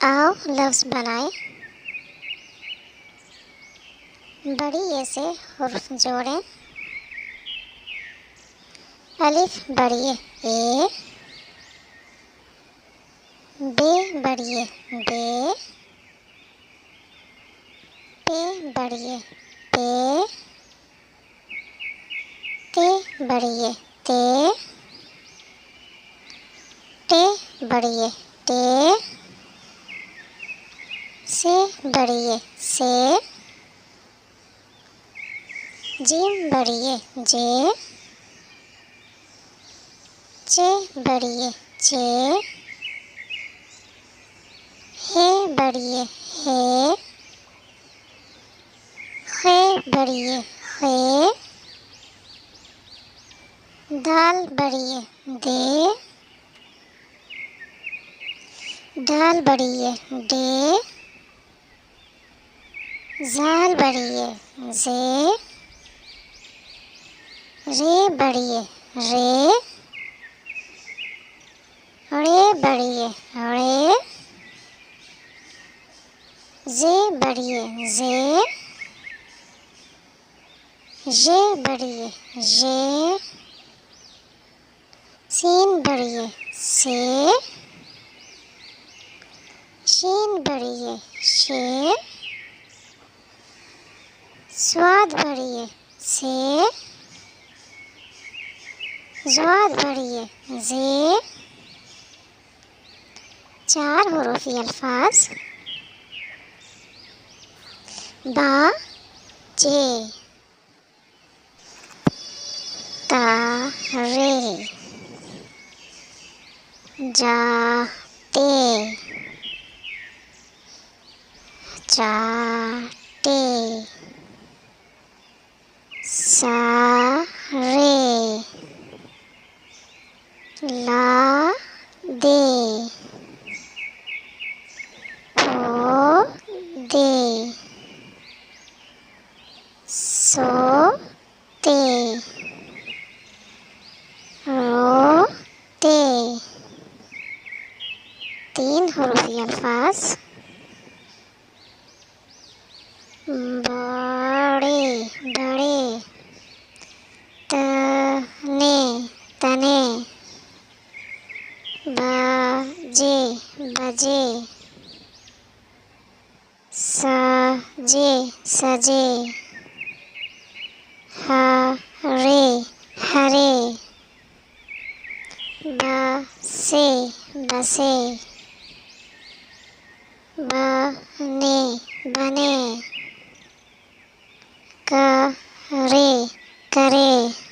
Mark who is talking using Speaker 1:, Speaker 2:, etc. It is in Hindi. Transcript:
Speaker 1: आओ लफ्ज़ बनाए, बड़ी ए से हुर्फ जोड़ें। अलिफ बड़ी ए, बे बड़ी ए बे, पे बड़ी ए पे, ते बड़ी ए ते, टे बड़ी ए टे, से बड़ी ए से, जीम बड़ी ए जे, चे बड़ी ए चे, हे बड़ी ए हे, खे बड़ी ए खे, दाल बड़ी ए दे, दाल बड़ी ए डे, ज़ाल बड़ी ए ज़े, रे बड़ी ए रे, रे बड़ी ए रे, जे बड़ी ए जे, जे बड़ी ए जे, सीन बड़ी ए से, शीन बड़ी ए शे, स्वाद बड़ी ए से, ज़्वाद बड़ी ए जे। 4 हुरूफी अल्फाज। बा जे, ता रे, जा ते, चा टे, सा रे, ला दे, पो दे, सो ते, रो ते। 3 हुरूफी अल्फाज। बड़े बड़े, तने तने, बाजे बजे, सजे सजे, हरे हरे, बसे बसे, बने बने, करे करे।